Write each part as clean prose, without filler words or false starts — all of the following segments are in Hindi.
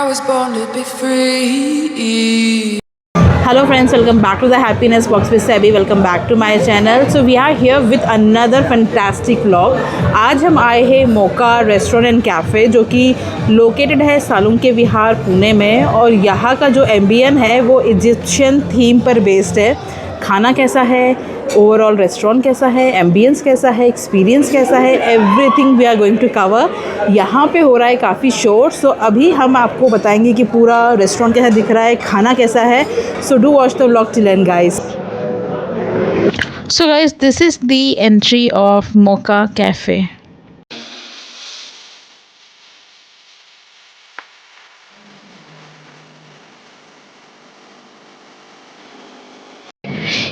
was born to be free. Hello friends, welcome back to the Happiness Box with Sebi. Welcome back to my channel. So we are here with another fantastic vlog. आज हम आए हैं मोका रेस्टोरेंट एंड कैफ़े जो कि लोकेटेड है सालुंके विहार पुणे में, और यहाँ का जो एम्बियन है वो इजिप्शियन थीम पर बेस्ड है। खाना कैसा है, ओवरऑल रेस्टोरेंट कैसा है, एम्बियंस कैसा है, एक्सपीरियंस कैसा है, everything we are going to cover. यहाँ पे हो रहा है काफ़ी शोर, सो अभी हम आपको बताएंगे कि पूरा रेस्टोरेंट कैसा दिख रहा है, खाना कैसा है। So do watch the vlog till end guys. So guys, this is the entry of Moka cafe.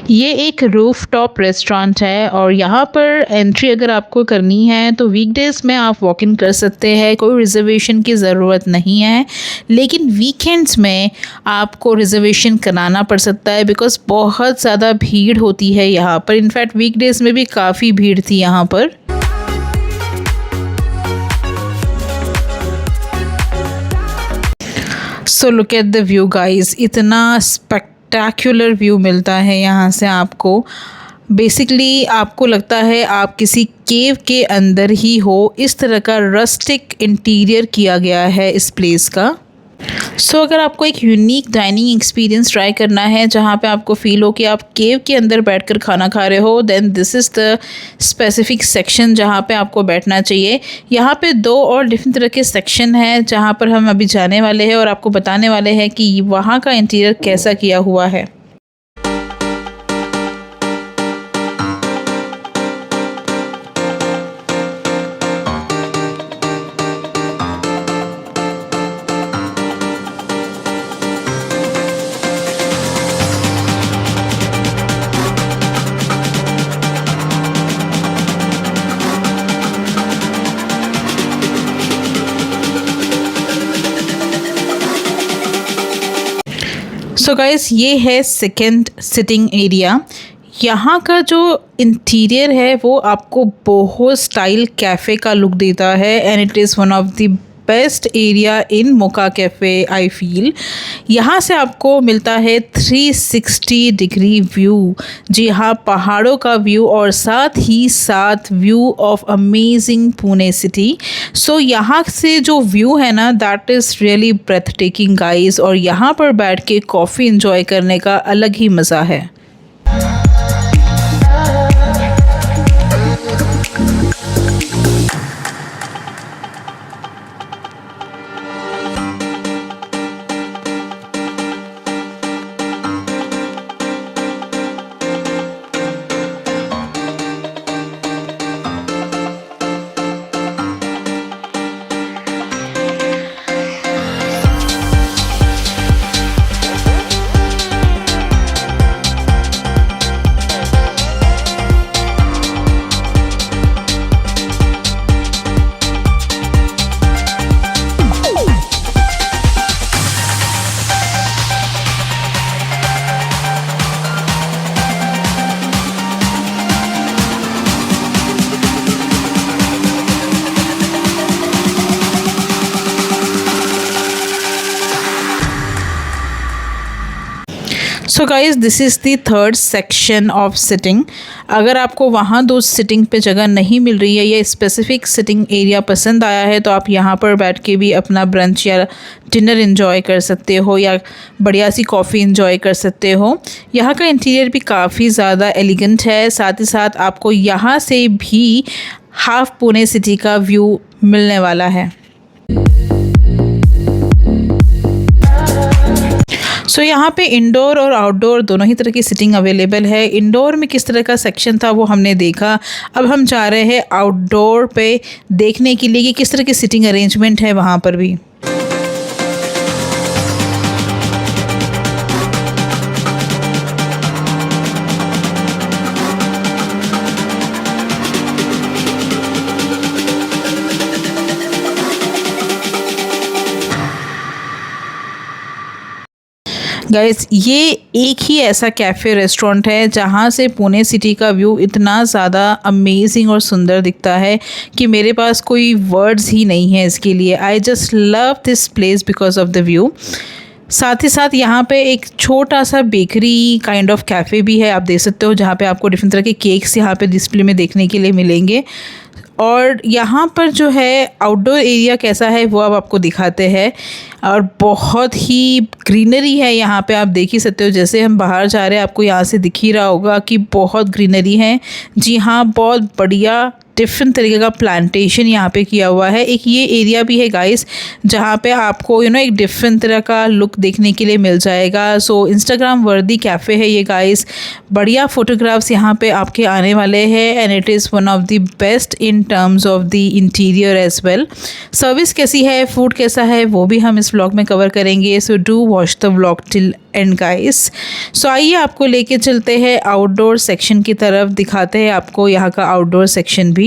ये एक रूफ टॉप रेस्टोरेंट है और यहाँ पर एंट्री अगर आपको करनी है तो वीकडेज़ में आप वॉक इन कर सकते हैं, कोई रिजर्वेशन की ज़रूरत नहीं है। लेकिन वीकेंड्स में आपको रिजर्वेशन कराना पड़ सकता है बिकॉज़ बहुत ज़्यादा भीड़ होती है यहाँ पर। इनफैक्ट वीकडेज़ में भी काफ़ी भीड़ थी यहाँ पर। So look at the view guys, इतना स्पेक्टेक्युलर व्यू मिलता है यहाँ से आपको। बेसिकली आपको लगता है आप किसी केव के अंदर ही हो, इस तरह का रस्टिक इंटीरियर किया गया है इस प्लेस का। सो अगर आपको एक यूनिक डाइनिंग एक्सपीरियंस ट्राई करना है जहाँ पे आपको फील हो कि आप केव के अंदर बैठकर खाना खा रहे हो, then this is the specific section जहाँ पे आपको बैठना चाहिए। यहाँ पे दो और डिफरेंट तरह के सेक्शन हैं जहाँ पर हम अभी जाने वाले हैं और आपको बताने वाले हैं कि वहाँ का इंटीरियर कैसा किया हुआ है। सो गाइस, ये है सेकेंड सिटिंग एरिया। यहाँ का जो इंटीरियर है वो आपको बहुत स्टाइल कैफ़े का लुक देता है and it is one of the best area in Moka cafe I feel. यहाँ से आपको मिलता है 360 डिग्री व्यू। जी हाँ, पहाड़ों का व्यू और साथ ही साथ view of amazing Pune city. So यहाँ से जो व्यू है ना, that is really breathtaking guys, और यहाँ पर बैठ के कॉफ़ी इंजॉय करने का अलग ही मज़ा है। So guys, this is the third section of sitting. अगर आपको वहाँ दो सिटिंग पे जगह नहीं मिल रही है या स्पेसिफिक सिटिंग एरिया पसंद आया है तो आप यहाँ पर बैठ के भी अपना ब्रंच या डिनर एंजॉय कर सकते हो या बढ़िया सी कॉफ़ी एंजॉय कर सकते हो। यहाँ का इंटीरियर भी काफ़ी ज़्यादा एलिगेंट है, साथ ही साथ आपको यहाँ से भी हाफ पुणे सिटी का व्यू मिलने वाला है। सो यहाँ पे इंडोर और आउटडोर दोनों ही तरह की सिटिंग अवेलेबल है। इंडोर में किस तरह का सेक्शन था वो हमने देखा, अब हम जा रहे हैं आउटडोर पे देखने के लिए कि किस तरह की सिटिंग अरेंजमेंट है वहाँ पर भी। गाइस ये एक ही ऐसा कैफ़े रेस्टोरेंट है जहाँ से पुणे सिटी का व्यू इतना ज़्यादा अमेजिंग और सुंदर दिखता है कि मेरे पास कोई वर्ड्स ही नहीं है इसके लिए। I just love this place because of the view. साथ ही साथ यहाँ पे एक छोटा सा बेकरी काइंड ऑफ कैफ़े भी है, आप देख सकते हो, जहाँ पे आपको डिफरेंट तरह के केक्स यहाँ पे डिस्प्ले में देखने के लिए मिलेंगे। और यहाँ पर जो है आउटडोर एरिया कैसा है वो अब आपको दिखाते हैं। और बहुत ही ग्रीनरी है यहाँ पे, आप देख ही सकते हो, जैसे हम बाहर जा रहे हैं आपको यहाँ से दिख ही रहा होगा कि बहुत ग्रीनरी है। जी हाँ, बहुत बढ़िया डिफरेंट तरीके का प्लांटेशन यहाँ पे किया हुआ है। एक ये एरिया भी है गाइस जहाँ पे आपको एक डिफरेंट तरह का लुक देखने के लिए मिल जाएगा। सो इंस्टाग्राम वर्दी कैफ़े है ये गाइस। बढ़िया फोटोग्राफ्स यहाँ पे आपके आने वाले हैं and it is one of the best in terms of the interior as well. Service कैसी है, फूड कैसा है, वो भी हम इस व्लॉग में कवर करेंगे। So do watch the vlog till end guys. So आइए आपको लेके चलते हैं आउटडोर सेक्शन की तरफ, दिखाते हैं आपको यहाँ का आउटडोर सेक्शन भी।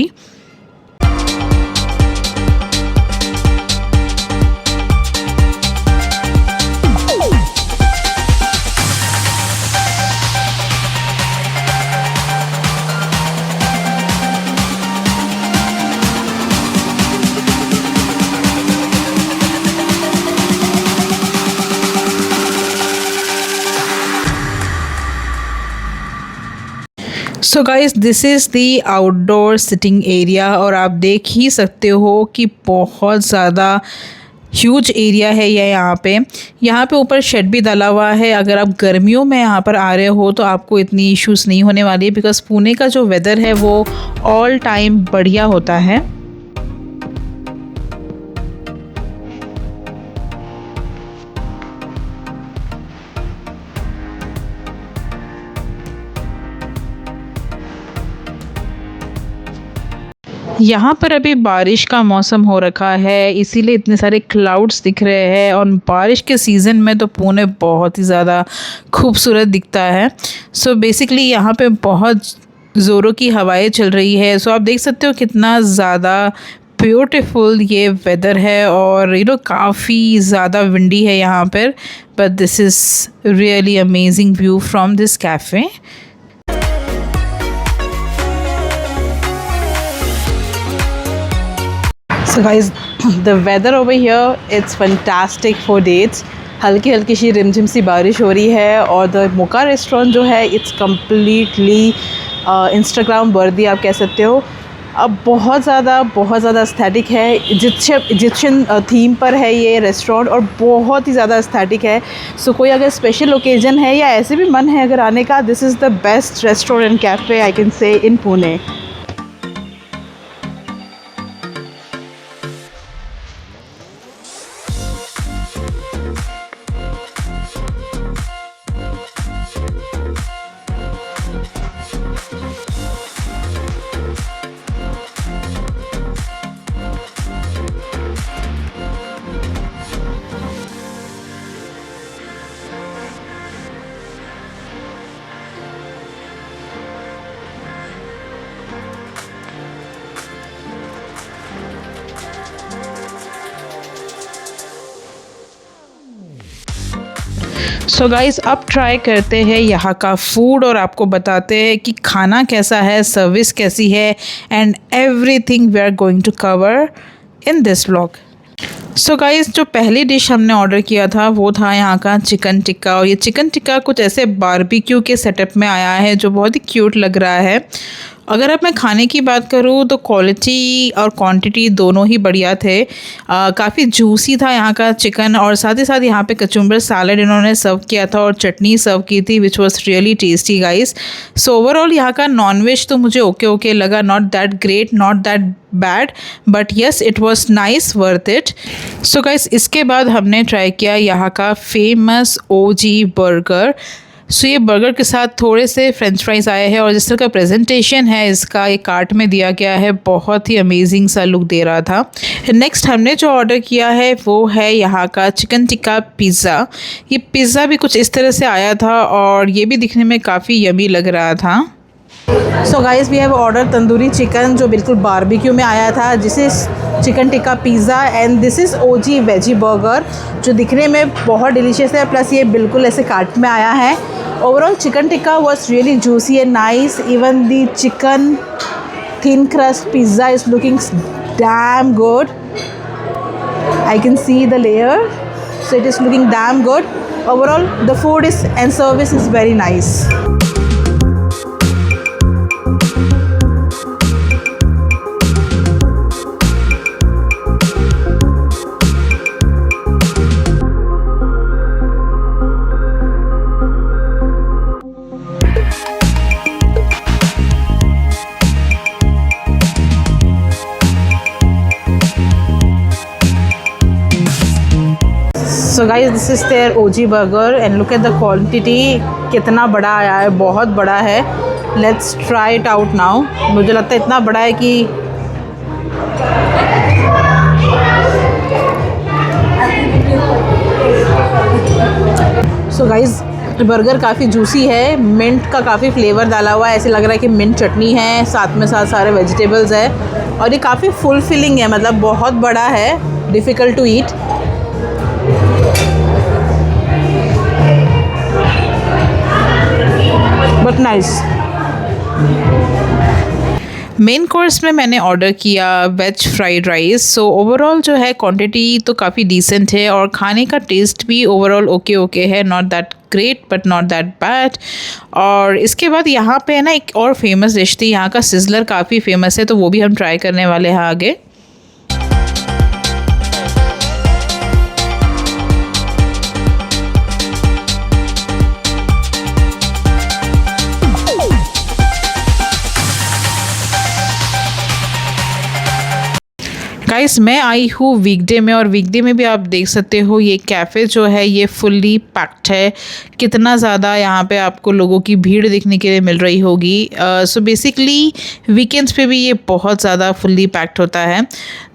सो guys this is the outdoor sitting area और आप देख ही सकते हो कि बहुत ज़्यादा ह्यूज एरिया है ये यहाँ पे ऊपर शेड भी डाला हुआ है। अगर आप गर्मियों में यहाँ पर आ रहे हो तो आपको इतनी इश्यूज़ नहीं होने वाली है बिकॉज़ पुणे का जो वेदर है वो ऑल टाइम बढ़िया होता है। यहाँ पर अभी बारिश का मौसम हो रखा है, इसीलिए इतने सारे क्लाउड्स दिख रहे हैं और बारिश के सीज़न में तो पुणे बहुत ही ज़्यादा खूबसूरत दिखता है। सो बेसिकली यहाँ पे बहुत ज़ोरों की हवाएं चल रही है। सो आप देख सकते हो कितना ज़्यादा ब्यूटीफुल ये वेदर है और काफ़ी ज़्यादा विंडी है यहाँ पर, but this is really amazing view from this cafe. So guys, the weather over here, it's fantastic for dates. हल्की हल्की सी रिमझिम सी बारिश हो रही है और द मोका रेस्टोरेंट जो है इट्स कम्प्लीटली इंस्टाग्राम वर्दी आप कह सकते हो। अब बहुत ज़्यादा एस्थेटिक है, इजिप्शियन थीम पर है ये रेस्टोरेंट और बहुत ही ज़्यादा एस्थेटिक है। सो कोई अगर स्पेशल ओकेजन है या ऐसे भी मन है अगर आने का, this is the best restaurant cafe I can say in Pune. So guys अब ट्राई करते हैं यहाँ का फूड और आपको बताते हैं कि खाना कैसा है, सर्विस कैसी है and everything we are going to cover in this vlog. So guys जो पहली डिश हमने ऑर्डर किया था वो था यहाँ का चिकन टिक्का और ये चिकन टिक्का कुछ ऐसे बारबेक्यू के सेटअप में आया है जो बहुत ही क्यूट लग रहा है। अगर अब मैं खाने की बात करूँ तो क्वालिटी और क्वांटिटी दोनों ही बढ़िया थे। काफ़ी जूसी था यहाँ का चिकन और साथ ही साथ यहाँ पे कचुम्बर सैलड इन्होंने सर्व किया था और चटनी सर्व की थी which was really tasty guys. So overall यहाँ का नॉनवेज तो मुझे ओके लगा, not that great, not that bad, but yes it was nice, worth it. So guys इसके बाद हमने ट्राई किया यहाँ का फेमस ओजी बर्गर। सो ये बर्गर के साथ थोड़े से फ्रेंच फ्राइज़ आए हैं और जिस तरह का प्रेजेंटेशन है इसका एक कार्ट में दिया गया है, बहुत ही अमेजिंग सा लुक दे रहा था। नेक्स्ट हमने जो ऑर्डर किया है वो है यहाँ का चिकन टिक्का पिज़्ज़ा। ये पिज़्ज़ा भी कुछ इस तरह से आया था और ये भी दिखने में काफ़ी यमी लग रहा था। So guys we have order tandoori chicken जो बिल्कुल बारबेक्यू में आया था, जिसे chicken tikka pizza and this is OG veggie burger जो दिखने में बहुत डिलीशियस है, प्लस ये बिल्कुल ऐसे काट में आया है। Overall chicken tikka was really juicy and nice, even the chicken thin crust pizza is looking damn good. I can see the layer, so it is looking damn good. Overall the food is and service is very nice. So guys this is their OG burger and look at the quantity, कितना बड़ा आया है, बहुत बड़ा है। Let's try it out now. मुझे लगता है इतना बड़ा है कि सो गाइस बर्गर काफ़ी जूसी है, मिंट का काफ़ी फ्लेवर डाला हुआ है, ऐसे लग रहा है कि मिंट चटनी है, साथ में साथ सारे वेजिटेबल्स है और ये काफ़ी फुल फिलिंग है, मतलब बहुत बड़ा है, difficult to eat. But nice. Main course में मैंने ऑर्डर किया veg fried rice. So overall जो है क्वांटिटी तो काफ़ी डिसेंट है और खाने का टेस्ट भी ओवरऑल ओके है, not that great but not that bad. और इसके बाद यहाँ पे है ना एक और फेमस डिश थी, यहाँ का सिजलर काफ़ी फेमस है, तो वो भी हम ट्राई करने वाले हैं आगे। गाइस मैं आई हूँ वीकडे में और वीकडे में भी आप देख सकते हो ये कैफ़े जो है ये फुल्ली पैक्ड है। कितना ज़्यादा यहाँ पे आपको लोगों की भीड़ देखने के लिए मिल रही होगी। सो बेसिकली वीकेंड्स पे भी ये बहुत ज़्यादा फुल्ली पैक्ड होता है।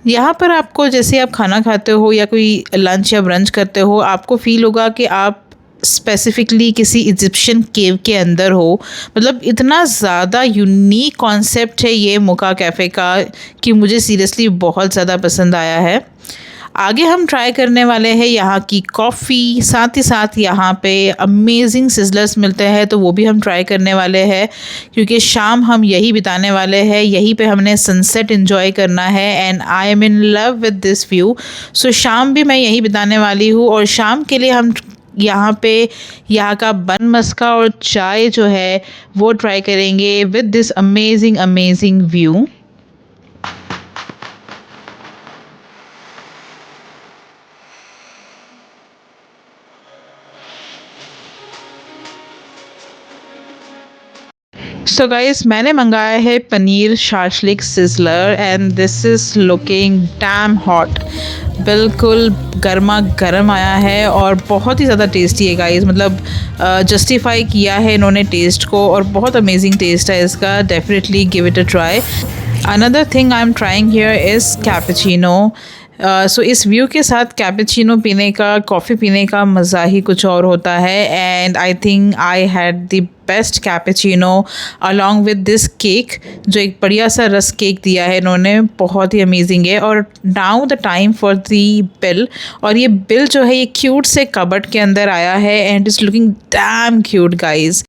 यहाँ पर आपको जैसे आप खाना खाते हो या कोई लंच या ब्रंच करते हो, आपको फील होगा कि आप स्पेसिफिकली किसी इजिप्शियन केव के अंदर हो। मतलब इतना ज़्यादा यूनिक कॉन्सेप्ट है ये मोका कैफ़े का कि मुझे सीरियसली बहुत ज़्यादा पसंद आया है। आगे हम ट्राई करने वाले हैं यहाँ की कॉफ़ी, साथ ही साथ यहाँ पे अमेजिंग सिजलर्स मिलते हैं, तो वो भी हम ट्राई करने वाले हैं क्योंकि शाम हम यही बिताने वाले हैं, यहीं पे हमने सनसेट एंजॉय करना है and I am in love with this view. So शाम भी मैं यहीं बिताने वाली हूँ और शाम के लिए हम यहाँ पे यहाँ का बन मस्का और चाय जो है वो ट्राई करेंगे with this amazing view. So guys मैंने मंगाया है paneer shashlik sizzler and this is looking damn hot. बिल्कुल गर्मा गर्म आया है और बहुत ही ज़्यादा टेस्टी है गाइस। मतलब जस्टिफाई किया है इन्होंने टेस्ट को और बहुत अमेजिंग टेस्ट है इसका। Definitely give it a try. Another thing I am trying here is cappuccino. So इस व्यू के साथ कैपेचिनो पीने का, कॉफ़ी पीने का मज़ा ही कुछ और होता है and I think I had the best cappuccino along with this cake, जो एक बढ़िया सा रस केक दिया है इन्होंने, बहुत ही अमेजिंग है। और now the time for the bill, और ये बिल जो है ये क्यूट से कबर्ड के अंदर आया है and is looking damn cute guys.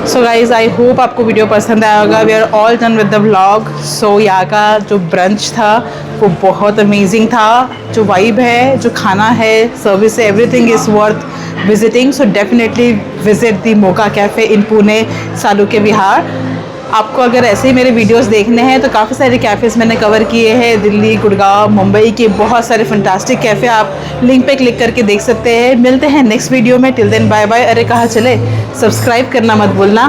So guys I hope आपको वीडियो पसंद आया होगा। We are all done with the vlog. So यहाँ का जो ब्रंच था वो बहुत अमेजिंग था। जो वाइब है, जो खाना है, सर्विस है, everything is worth visiting. So definitely visit the mocha cafe in Pune, Salunkhe Vihar. आपको अगर ऐसे ही मेरे वीडियोस देखने हैं तो काफ़ी सारे कैफ़ेज़ मैंने कवर किए हैं, दिल्ली, गुड़गांव, मुंबई के बहुत सारे फंटास्टिक कैफ़े आप लिंक पे क्लिक करके देख सकते हैं। मिलते हैं नेक्स्ट वीडियो में। Till then bye bye. अरे कहाँ चले, सब्सक्राइब करना मत भूलना।